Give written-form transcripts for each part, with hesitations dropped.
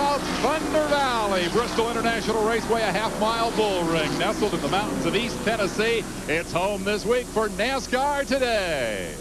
South Thunder Valley. Bristol International Raceway, a half-mile bull ring nestled in the mountains of East Tennessee. It's home this week for NASCAR Today.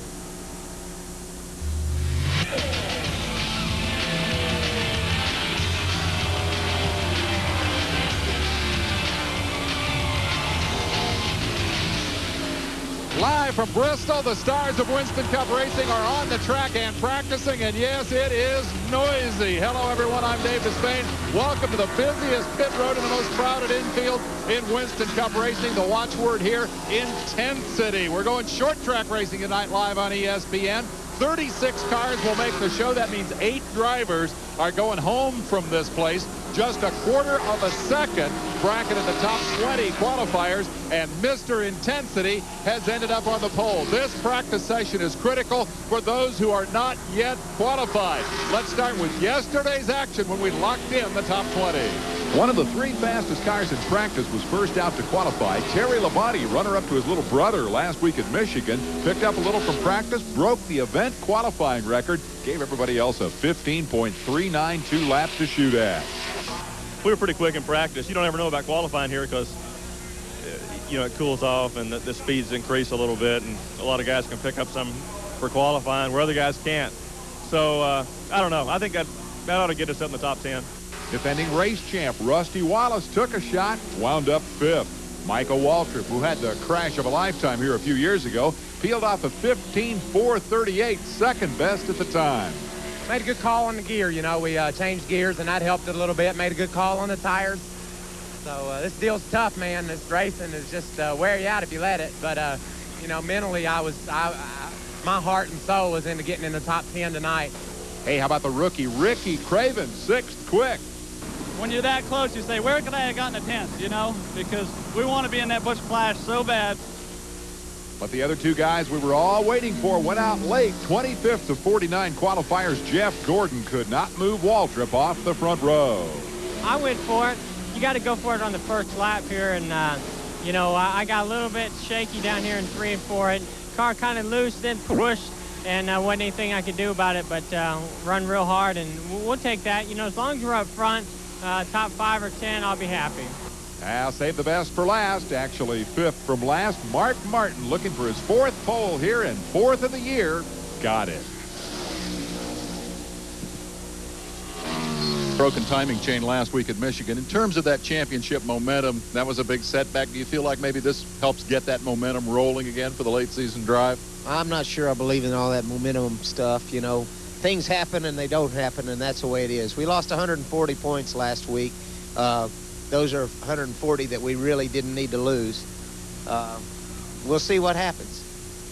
Live from Bristol, the stars of Winston Cup Racing are on the track and practicing, and yes, it is noisy. Hello, everyone. I'm Dave Despain. Welcome to the busiest pit road and the most crowded infield in Winston Cup Racing. The watchword here, intensity. We're going short track racing tonight live on ESPN. 36 cars will make the show. That means 8 drivers are going home from this place. Just a quarter of a second bracket in the top 20 qualifiers, and Mr. Intensity has ended up on the pole. This practice session is critical for those who are not yet qualified. Let's start with yesterday's action when we locked in the top 20. One of the 3 fastest cars in practice was first out to qualify. Terry Labonte, runner-up to his little brother last week at Michigan, picked up a little from practice, broke the event qualifying record, gave everybody else a 15.392 lap to shoot at. We were pretty quick in practice. You don't ever know about qualifying here because, you know, it cools off and the speeds increase a little bit, and a lot of guys can pick up some for qualifying where other guys can't. So, I don't know. I think that ought to get us up in the top 10. Defending race champ Rusty Wallace took a shot, wound up 5th. Michael Waltrip, who had the crash of a lifetime here a few years ago, peeled off a 15.438, second best at the time. Made a good call on the gear. You know, we changed gears, and that helped it a little bit. Made a good call on the tires. So this deal's tough, man. This racing is just wear you out if you let it. But, you know, mentally, my heart and soul was into getting in the top 10 tonight. Hey, how about the rookie Ricky Craven, 6th quick. When you're that close, you say, where could I have gotten a 10th, you know? Because we want to be in that Busch Clash so bad. But the other 2 guys we were all waiting for went out late. 25th of 49 qualifiers, Jeff Gordon could not move Waltrip off the front row. I went for it. You got to go for it on the first lap here. And, you know, I got a little bit shaky down here in 3 and 4. And car kind of loose, then pushed, and wasn't anything I could do about it. But run real hard, and we'll take that. You know, as long as we're up front, top 5 or 10, I'll be happy. Now save the best for last. Actually 5th from last. Mark Martin looking for his 4th pole here and 4th of the year. Got it. Broken timing chain last week at Michigan. In terms of that championship momentum, that was a big setback. Do you feel like maybe this helps get that momentum rolling again for the late season drive? I'm not sure I believe in all that momentum stuff. You know, things happen and they don't happen, and that's the way it is. We lost 140 points last week. Those are 140 that we really didn't need to lose. We'll see what happens.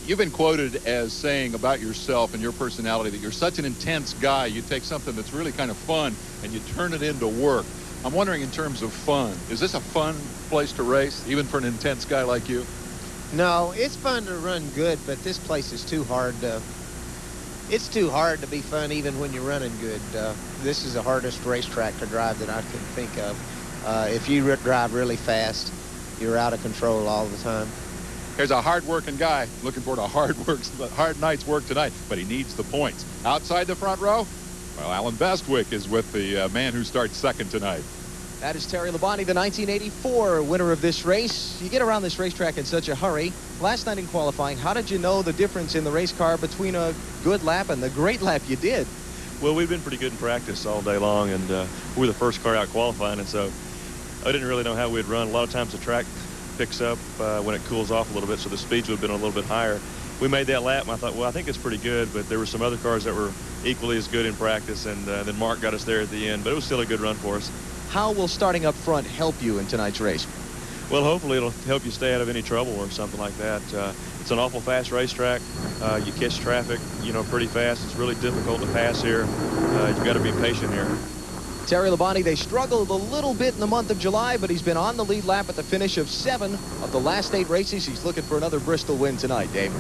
You've been quoted as saying about yourself and your personality that you're such an intense guy. You take something that's really kind of fun and you turn it into work. I'm wondering, in terms of fun, is this a fun place to race, even for an intense guy like you? No, it's fun to run good, but this place is too hard to... It's too hard to be fun even when you're running good. This is the hardest racetrack to drive that I can think of. If you drive really fast, you're out of control all the time. Here's a hard-working guy looking forward to a hard night's work tonight, but he needs the points. Outside the front row, well, Alan Bestwick is with the man who starts 2nd tonight. That is Terry Labonte, the 1984 winner of this race. You get around this racetrack in such a hurry. Last night in qualifying, how did you know the difference in the race car between a good lap and the great lap you did? Well, we've been pretty good in practice all day long, and we were the first car out qualifying, and so I didn't really know how we'd run. A lot of times the track picks up when it cools off a little bit, so the speeds would have been a little bit higher. We made that lap, and I thought, well, I think it's pretty good, but there were some other cars that were equally as good in practice, and then Mark got us there at the end, but it was still a good run for us. How will starting up front help you in tonight's race? Well, hopefully it'll help you stay out of any trouble or something like that. It's an awful fast racetrack. You catch traffic, you know, pretty fast. It's really difficult to pass here. You've got to be patient here. Terry Labonte, they struggled a little bit in the month of July, but he's been on the lead lap at the finish of 7 of the last 8 races. He's looking for another Bristol win tonight, Dave.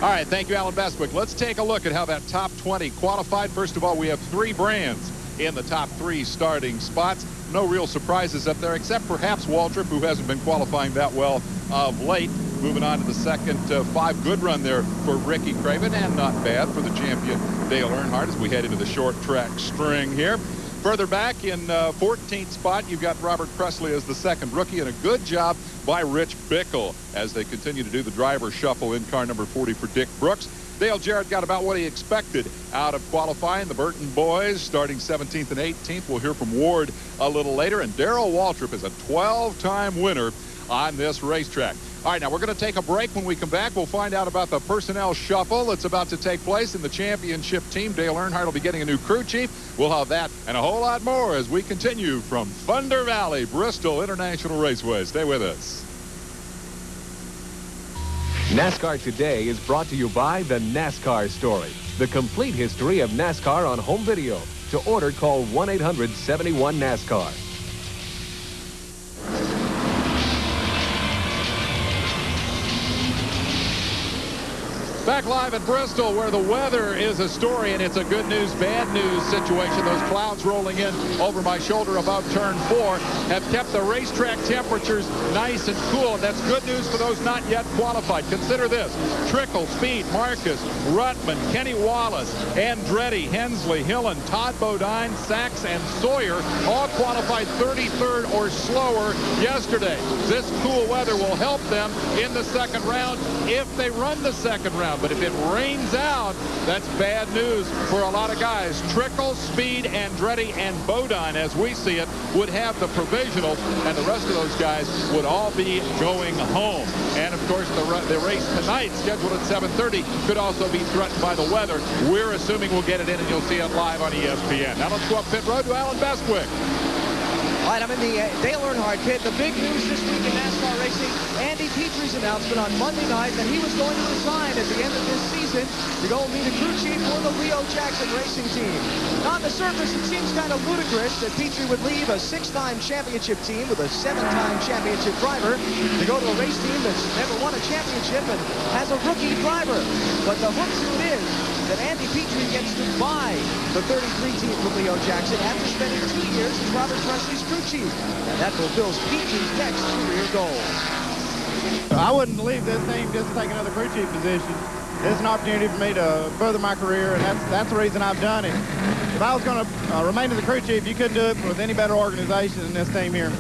All right, thank you, Alan Bestwick. Let's take a look at how that top 20 qualified. First of all, we have 3 brands in the top 3 starting spots. No real surprises up there, except perhaps Waltrip, who hasn't been qualifying that well of late. Moving on to the second 5. Good run there for Ricky Craven, and not bad for the champion Dale Earnhardt as we head into the short track string here. Further back in 14th spot, you've got Robert Presley as the second rookie, and a good job by Rich Bickle as they continue to do the driver shuffle in car number 40 for Dick Brooks. Dale Jarrett got about what he expected out of qualifying. The Burton boys starting 17th and 18th. We'll hear from Ward a little later. And Darrell Waltrip is a 12-time winner on this racetrack. All right, now we're going to take a break. When we come back, we'll find out about the personnel shuffle that's about to take place in the championship team. Dale Earnhardt will be getting a new crew chief. We'll have that and a whole lot more as we continue from Thunder Valley, Bristol International Raceway. Stay with us. NASCAR Today is brought to you by the NASCAR Story, the complete history of NASCAR on home video. To order, call 1-800-71-NASCAR. Back live at Bristol, where the weather is a story, and it's a good news, bad news situation. Those clouds rolling in over my shoulder above turn 4 have kept the racetrack temperatures nice and cool, and that's good news for those not yet qualified. Consider this: Trickle, Speed, Marcus, Ruttman, Kenny Wallace, Andretti, Hensley, Hillen, Todd Bodine, Sachs, and Sawyer all qualified 33rd or slower yesterday. This cool weather will help them in the second round if they run the second round. But if it rains out, that's bad news for a lot of guys. Trickle, Speed, Andretti, and Bodine, as we see it, would have the provisionals, and the rest of those guys would all be going home. And, of course, the race tonight, scheduled at 7:30, could also be threatened by the weather. We're assuming we'll get it in, and you'll see it live on ESPN. Now let's go up pit road to Alan Bestwick. All right, I'm in the Dale Earnhardt pit. The big news this week in NASCAR racing, Andy Petry's announcement on Monday night that he was going to resign at the end of this season to go and be the crew chief for the Leo Jackson racing team. Now, on the surface, it seems kind of ludicrous that Petry would leave a 6-time championship team with a 7-time championship driver to go to a race team that's never won a championship and has a rookie driver. But the hook to it is that Andy Petry gets to buy the 33 team from Leo Jackson after spending 2 years as Robert Presley's crew chief. And that fulfills Petry's next career goal. I wouldn't leave this team just to take another crew chief position. This is an opportunity for me to further my career, and that's the reason I've done it. If I was going to remain as a crew chief, you couldn't do it with any better organization than this team here.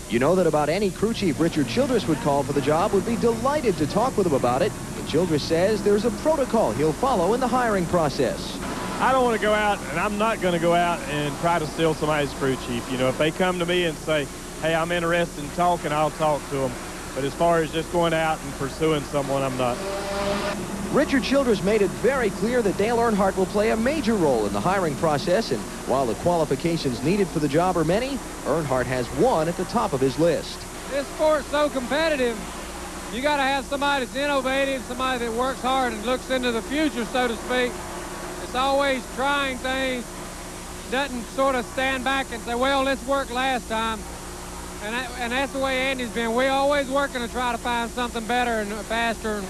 You know that about any crew chief Richard Childress would call for the job would be delighted to talk with him about it. But Childress says there's a protocol he'll follow in the hiring process. I don't want to go out, and I'm not going to go out and try to steal somebody's crew chief. You know, if they come to me and say, hey, I'm interested in talking, I'll talk to them. But as far as just going out and pursuing someone, I'm not. Richard Childress made it very clear that Dale Earnhardt will play a major role in the hiring process, and while the qualifications needed for the job are many, Earnhardt has one at the top of his list. This sport's so competitive, you got to have somebody that's innovative, somebody that works hard and looks into the future, so to speak. It's always trying things, doesn't sort of stand back and say, well, let's work last time. And that's the way Andy's been. We're always working to try to find something better and faster. And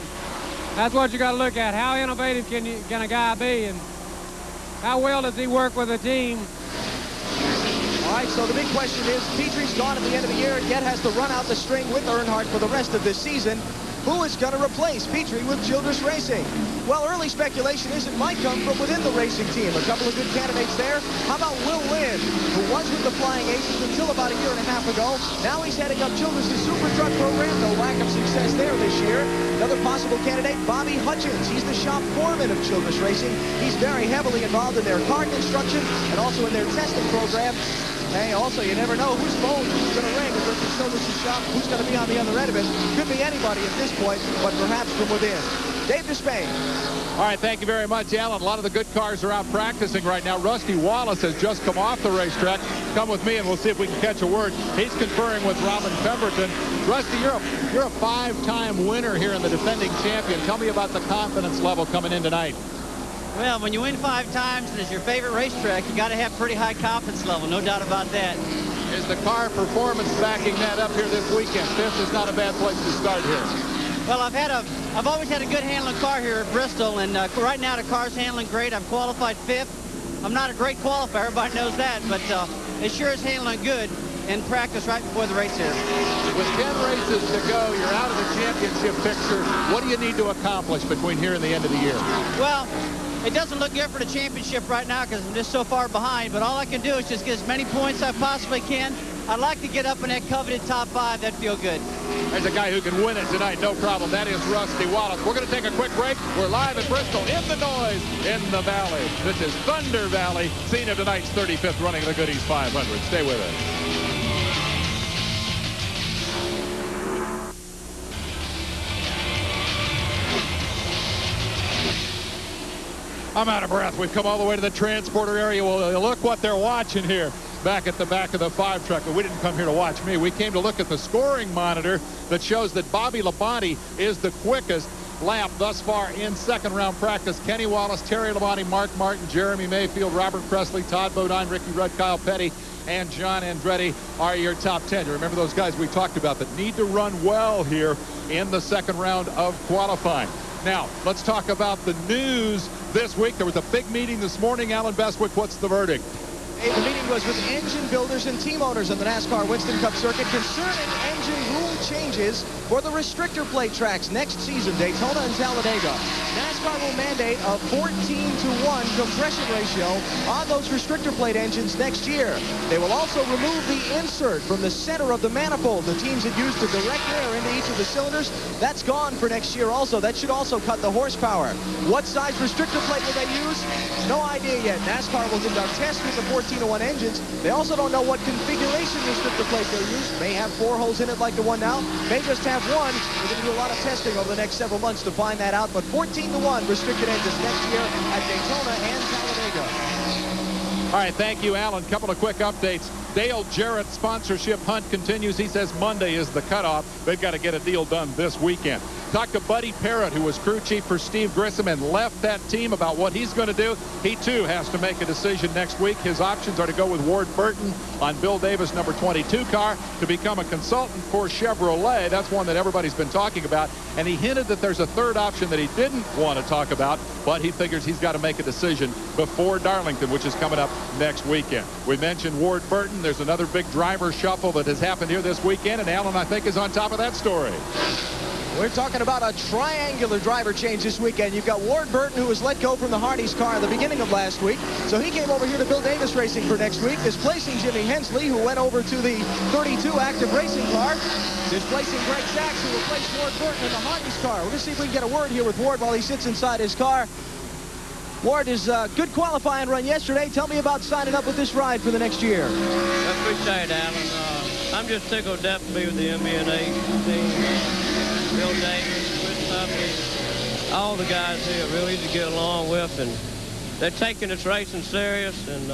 that's what you got to look at. How innovative can a guy be, and how well does he work with a team? All right, so the big question is, Petry's gone at the end of the year, yet has to run out the string with Earnhardt for the rest of this season. Who is going to replace Petry with Childress Racing? Well, early speculation is it might come from within the racing team. A couple of good candidates there. How about Will Lynn, who was with the Flying Aces until about a year and a half ago. Now he's heading up Childress' Super Truck program. No lack of success there this year. Another possible candidate, Bobby Hutchins. He's the shop foreman of Childress Racing. He's very heavily involved in their car construction and also in their testing program. Hey, also, you never know whose phone is going to ring at Richard Childress' shop, who's going to be on the other end of it. Could be anybody at this point, but perhaps from within. Dave Despain. All right, thank you very much, Alan. A lot of the good cars are out practicing right now. Rusty Wallace has just come off the racetrack. Come with me, and we'll see if we can catch a word. He's conferring with Robin Pemberton. Rusty, you're a 5-time winner here in the defending champion. Tell me about the confidence level coming in tonight. Well, when you win 5 times and it's your favorite racetrack, you got to have pretty high confidence level, no doubt about that. Is the car performance backing that up here this weekend? This is not a bad place to start here. Well, I've always had a good handling car here at Bristol, and right now the car's handling great. I've qualified 5th. I'm not a great qualifier, everybody knows that, but it sure is handling good in practice right before the race here. With 10 races to go, you're out of the championship picture. What do you need to accomplish between here and the end of the year? Well, It doesn't look good for the championship right now because I'm just so far behind, but all I can do is just get as many points as I possibly can. I'd like to get up in that coveted top 5. That'd feel good. There's a guy who can win it tonight, no problem. That is Rusty Wallace. We're going to take a quick break. We're live at Bristol in the noise in the valley. This is Thunder Valley, scene of tonight's 35th running of the Goodies 500. Stay with us. I'm out of breath. We've come all the way to the transporter area. Well, look what they're watching here back at the back of the 5 truck. But we didn't come here to watch me. We came to look at the scoring monitor that shows that Bobby Labonte is the quickest lap thus far in second round practice. Kenny Wallace, Terry Labonte, Mark Martin, Jeremy Mayfield, Robert Presley, Todd Bodine, Ricky Rudd, Kyle Petty, and John Andretti are your top 10. You remember those guys we talked about that need to run well here in the second round of qualifying. Now, let's talk about the news this week. There was a big meeting this morning. Alan Bestwick, what's the verdict? Hey, the meeting was with engine builders and team owners on the NASCAR Winston Cup circuit concerning engine rule changes for the restrictor plate tracks next season, Daytona and Talladega. NASCAR will mandate a 14-to-1 compression ratio on those restrictor plate engines next year. They will also remove the insert from the center of the manifold the teams had used to direct air into each of the cylinders. That's gone for next year also. That should also cut the horsepower. What size restrictor plate will they use? No idea yet. NASCAR will conduct tests with the 14-to-1 engines. They also don't know what configuration restrictor plate they'll use. May have 4 holes in it like the one now. May just have 1. We're going to do a lot of testing over the next several months to find that out. But 14-to-1 restricted engines next year at Daytona and Talladega. All right, thank you, Alan. Couple of quick updates. Dale Jarrett's sponsorship hunt continues. He says Monday is the cutoff. They've got to get a deal done this weekend. Talked to Buddy Parrott, who was crew chief for Steve Grissom and left that team, about what he's going to do. He, too, has to make a decision next week. His options are to go with Ward Burton on Bill Davis' number 22 car, to become a consultant for Chevrolet. That's one that everybody's been talking about. And he hinted that there's a third option that he didn't want to talk about, but he figures he's got to make a decision before Darlington, which is coming up next weekend. We mentioned Ward Burton. There's another big driver shuffle that has happened here this weekend, and Alan, I think, is on top of that story. We're talking about a triangular driver change this weekend. You've got Ward Burton, who was let go from the Hardee's car at the beginning of last week. So he came over here to Bill Davis Racing for next week, displacing Jimmy Hensley, who went over to the 32 active racing car, displacing Greg Sachs, who replaced Ward Burton in the Hardee's car. We're going to see if we can get a word here with Ward while he sits inside his car. Ward, is a good qualifying run yesterday. Tell me about signing up with this ride for the next year. I appreciate it, Alan. I'm just tickled death to be with the MBNA team. Bill Davis, Chris Tuffy, all the guys here are real easy to get along with, and they're taking this racing serious, and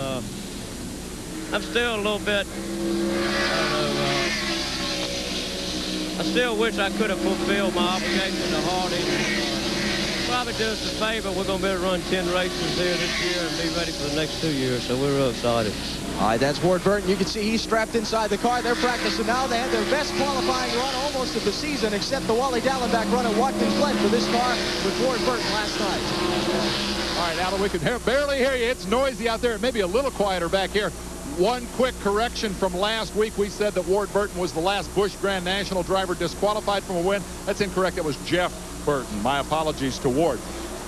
I'm still a little bit, I don't know, I still wish I could have fulfilled my obligation to Hardy. Probably do us a favor. We're going to be able to run 10 races here this year and be ready for the next 2 years, so we're real excited. All right, that's Ward Burton. You can see he's strapped inside the car. They're practicing now. They had their best qualifying run almost of the season, except the Wally Dallenbach run at Watkins Glen for this car with Ward Burton last night. All right, Alan, we can barely hear you. It's noisy out there. It may be a little quieter back here. One quick correction from last week. We said that Ward Burton was the last Busch Grand National driver disqualified from a win. That's incorrect. It was Jeff Burton. My apologies to Ward.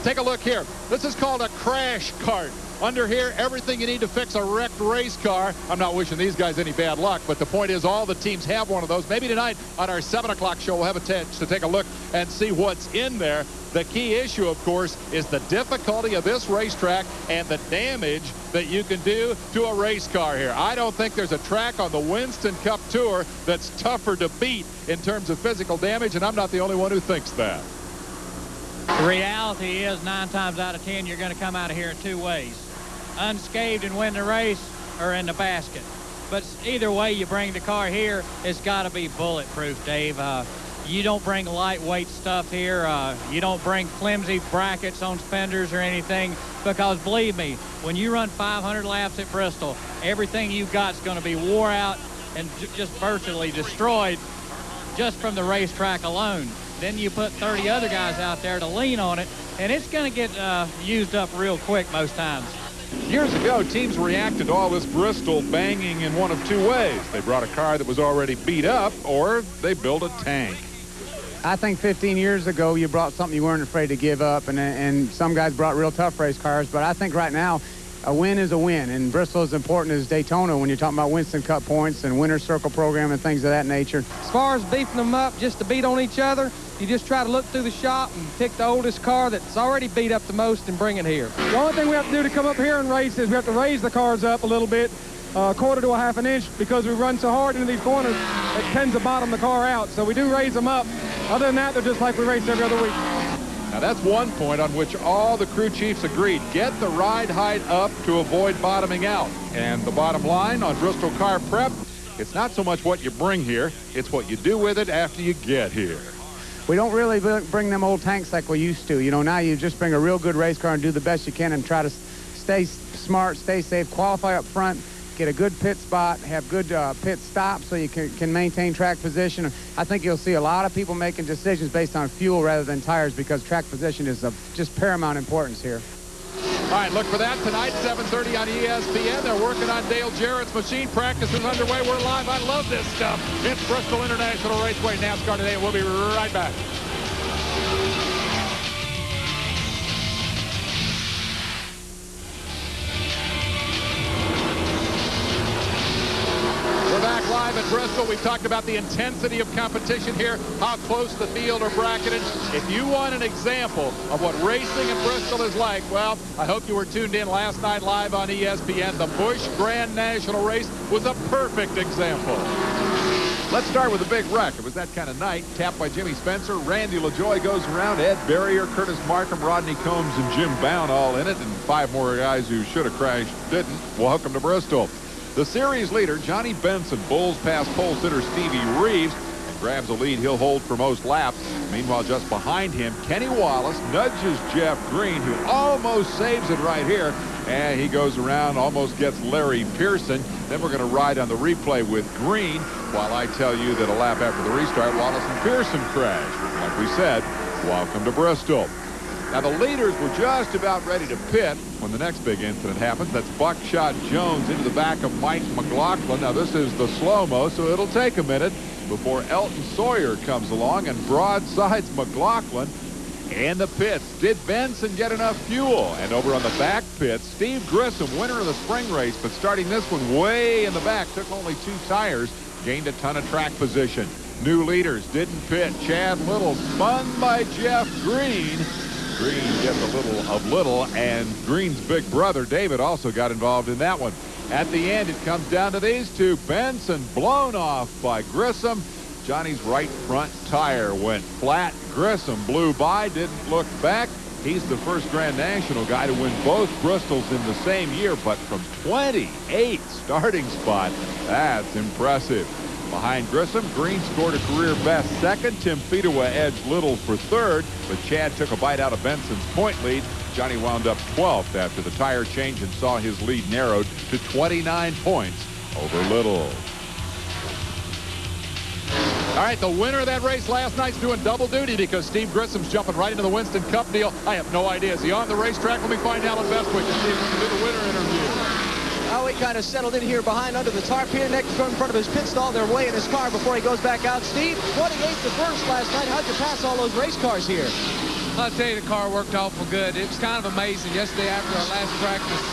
Take a look here. This is called a crash cart. Under here, everything you need to fix a wrecked race car. I'm not wishing these guys any bad luck, but the point is all the teams have one of those. Maybe tonight on our 7 o'clock show, we'll have a chance to take a look and see what's in there. The key issue, of course, is the difficulty of this racetrack and the damage that you can do to a race car here. I don't think there's a track on the Winston Cup Tour that's tougher to beat in terms of physical damage, and I'm not the only one who thinks that. The reality is 9 times out of 10 you're going to come out of here in 2 ways. Unscathed and win the race, or in the basket. But either way you bring the car here, it's got to be bulletproof, Dave. You don't bring lightweight stuff here. You don't bring flimsy brackets on fenders or anything, because believe me, when you run 500 laps at Bristol, everything you've got is going to be wore out and just virtually destroyed just from the racetrack alone. Then you put 30 other guys out there to lean on it, and it's going to get used up real quick most times. Years ago, teams reacted to all this Bristol banging in one of 2 ways. They brought a car that was already beat up, or they built a tank. I think 15 years ago you brought something you weren't afraid to give up, and some guys brought real tough race cars, but I think right now a win is a win, and Bristol is important as Daytona when you're talking about Winston Cup points and winner's circle program and things of that nature. As far as beefing them up just to beat on each other, you just try to look through the shop and pick the oldest car that's already beat up the most and bring it here. The only thing we have to do to come up here and race is we have to raise the cars up a little bit, a quarter to a half an inch, because we run so hard into these corners, it tends to bottom the car out. So we do raise them up. Other than that, they're just like we race every other week. Now that's one point on which all the crew chiefs agreed. Get the ride height up to avoid bottoming out. And the bottom line on Bristol Car Prep, it's not so much what you bring here, it's what you do with it after you get here. We don't really bring them old tanks like we used to. You know, now you just bring a real good race car and do the best you can and try to stay smart, stay safe, qualify up front, get a good pit spot, have good pit stops so you can maintain track position. I think you'll see a lot of people making decisions based on fuel rather than tires because track position is of just paramount importance here. All right, look for that tonight, 7:30 on ESPN. They're working on Dale Jarrett's machine. Practice is underway. We're live. I love this stuff. It's Bristol International Raceway NASCAR today, and we'll be right back. We're back live at Bristol. We've talked about the intensity of competition here, how close the field are bracketed. If you want an example of what racing in Bristol is like, well, I hope you were tuned in last night live on ESPN. The Busch Grand National Race was a perfect example. Let's start with a big wreck. It was that kind of night. Tapped by Jimmy Spencer. Randy LaJoie goes around. Ed Barrier, Curtis Markham, Rodney Combs, and Jim Bound all in it. And 5 more guys who should have crashed didn't. Welcome to Bristol. The series leader, Johnny Benson, bulls past pole sitter Stevie Reeves and grabs a lead he'll hold for most laps. Meanwhile, just behind him, Kenny Wallace nudges Jeff Green, who almost saves it right here. And he goes around, almost gets Larry Pearson. Then we're going to ride on the replay with Green, while I tell you that a lap after the restart, Wallace and Pearson crashed. Like we said, welcome to Bristol. Now, the leaders were just about ready to pit when the next big incident happens. That's Buckshot Jones into the back of Mike McLaughlin. Now, this is the slow-mo, so it'll take a minute before Elton Sawyer comes along and broadsides McLaughlin in the pits. Did Benson get enough fuel? And over on the back pit, Steve Grissom, winner of the spring race, but starting this one way in the back, took only 2 tires, gained a ton of track position. New leaders didn't pit. Chad Little spun by Jeff Green. Green gets a little of Little, and Green's big brother, David, also got involved in that one. At the end, it comes down to these two. Benson blown off by Grissom. Johnny's right front tire went flat. Grissom blew by, didn't look back. He's the first Grand National guy to win both Bristols in the same year, but from 28 starting spot, that's impressive. Behind Grissom, Green scored a career best second. Tim Fedewa edged Little for third, but Chad took a bite out of Benson's point lead. Johnny wound up 12th after the tire change and saw his lead narrowed to 29 points over Little. All right, the winner of that race last night's doing double duty because Steve Grissom's jumping right into the Winston Cup deal. I have no idea. Is he on the racetrack? Let me find Alan Bestwick and see if we can do the winner interview. Now he kind of settled in here behind under the tarp here, next in front of his pit stall. They're way in his car before he goes back out. Steve, 28 to first last night. How'd you pass all those race cars here? I'll tell you, the car worked awful good. It was kind of amazing. Yesterday after our last practice,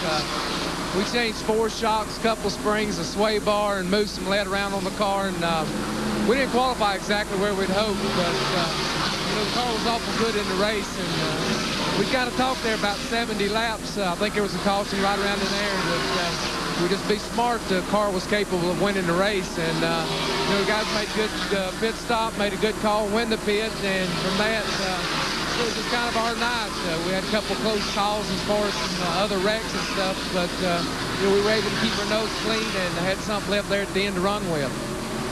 we changed 4 shocks, a couple springs, a sway bar, and moved some lead around on the car. And we didn't qualify exactly where we'd hoped, but you know, the car was awful good in the race. And we kind of talked there about 70 laps. I think there was a caution right around in there. That we just be smart. The car was capable of winning the race, and you know, the guys made a good pit stop, made a good call, win the pit, and from that. It was just kind of our night. We had a couple close calls as far as some other wrecks and stuff, but you know, we were able to keep our nose clean and had something left there at the end to run with.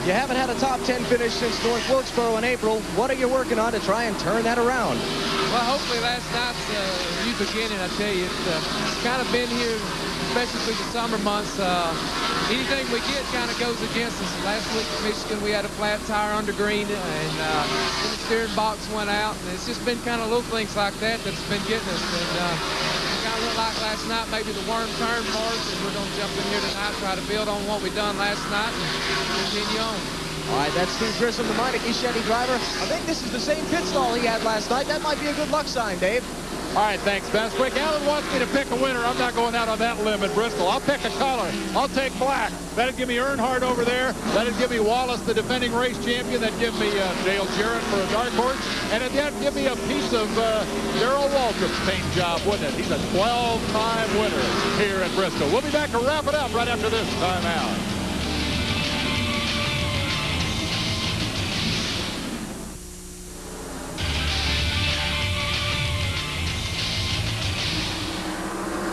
You haven't had a top 10 finish since North Wilkesboro in April. What are you working on to try and turn that around? Well, hopefully last night's a new beginning. I tell you, it's kind of been here, especially through the summer months. Anything we get kind of goes against us. Last week in Michigan, we had a flat tire under green, and the steering box went out. And it's just been kind of little things like that that's been getting us. And it kind of looked like last night maybe the worm turned for us, and we're going to jump in here tonight, try to build on what we done last night and continue on. All right, that's Steve Grissom, the Meineke Chevy driver. I think this is the same pit stall he had last night. That might be a good luck sign, Dave. All right, thanks, Bestwick. Alan wants me to pick a winner. I'm not going out on that limb in Bristol. I'll pick a color. I'll take black. That'd give me Earnhardt over there. That'd give me Wallace, the defending race champion. That'd give me Dale Jarrett for a dark horse. And that'd give me a piece of Darrell Waltrip's paint job, wouldn't it? He's a 12-time winner here at Bristol. We'll be back to wrap it up right after this timeout.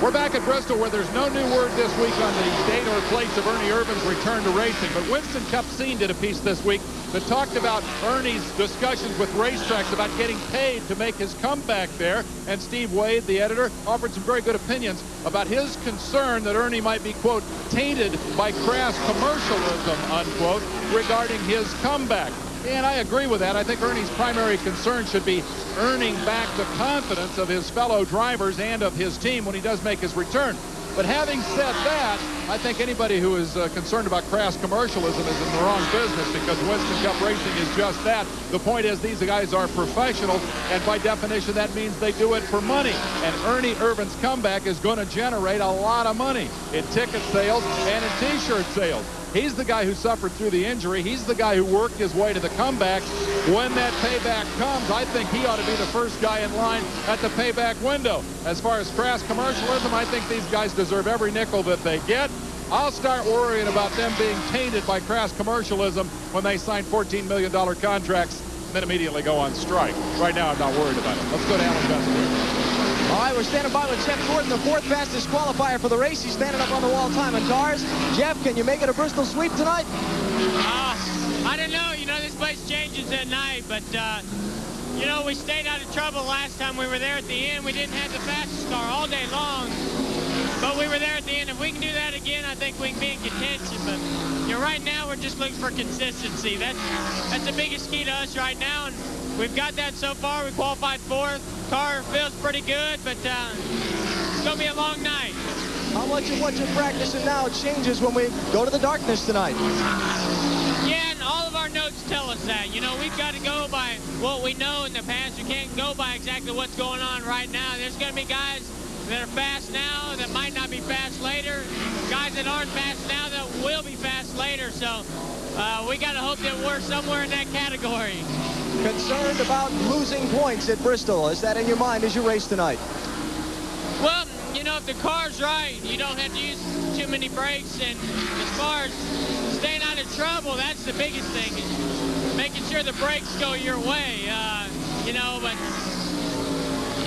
We're back at Bristol, where there's no new word this week on the date or place of Ernie Irvin's return to racing. But Winston Cup-Scene did a piece this week that talked about Ernie's discussions with racetracks about getting paid to make his comeback there. And Steve Wade, the editor, offered some very good opinions about his concern that Ernie might be, quote, tainted by crass commercialism, unquote, regarding his comeback. And I agree with that. I think Ernie's primary concern should be earning back the confidence of his fellow drivers and of his team when he does make his return. But having said that, I think anybody who is concerned about crass commercialism is in the wrong business, because Winston Cup racing is just that. The point is, these guys are professionals, and by definition that means they do it for money. And Ernie Irvin's comeback is going to generate a lot of money in ticket sales and in t-shirt sales. He's the guy who suffered through the injury. He's the guy who worked his way to the comeback. When that payback comes, I think he ought to be the first guy in line at the payback window. As far as crass commercialism, I think these guys deserve every nickel that they get. I'll start worrying about them being tainted by crass commercialism when they sign $14 million contracts and then immediately go on strike. Right now, I'm not worried about it. Let's go to Alan Bestwick. All right, we're standing by with Jeff Gordon, the fourth fastest qualifier for the race. He's standing up on the wall time in cars. Jeff, can you make it a Bristol sweep tonight? I don't know. You know, this place changes at night, but, you know, we stayed out of trouble last time we were there at the end. We didn't have the fastest car all day long, but we were there at the end. If we can do that again, I think we can be in contention. But, you know, right now we're just looking for consistency. That's the biggest key to us right now, and we've got that so far. We qualified fourth. Car feels pretty good, but it's going to be a long night. How much of what you're practicing now changes when we go to the darkness tonight? Yeah, and all of our notes tell us that. You know, we've got to go by what we know in the past. We can't go by exactly what's going on right now. There's going to be guys that are fast now that might not be fast later. Guys that aren't fast now that will be fast later. So we got to hope that we're somewhere in that category. Concerned about losing points at Bristol. Is that in your mind as you race tonight? Well, you know, if the car's right, you don't have to use too many brakes. And as far as staying out of trouble, that's the biggest thing. Making sure the brakes go your way. You know, but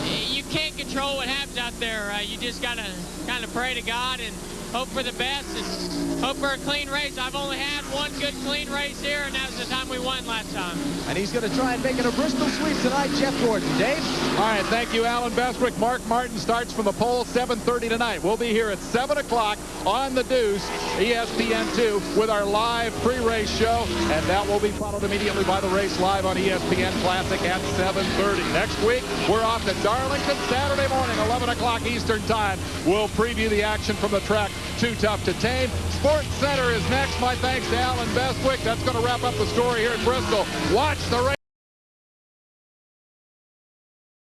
you can't control what happens out there. You just got to kind of pray to God and hope for the best and hope for a clean race. I've only had one good clean race here, and that was the time we won last time. And he's going to try and make it a Bristol sweep tonight, Jeff Gordon. Dave? All right, thank you, Alan Bestwick. Mark Martin starts from the pole 7:30 tonight. We'll be here at 7 o'clock on the Deuce, ESPN2, with our live pre-race show, and that will be followed immediately by the race live on ESPN Classic at 7:30. Next week, we're off to Darlington Saturday morning, 11 o'clock Eastern Time. We'll preview the action from the track Too Tough to Tame. Sports Center is next. My thanks to Alan Bestwick. That's going to wrap up the story here at Bristol. Watch the race.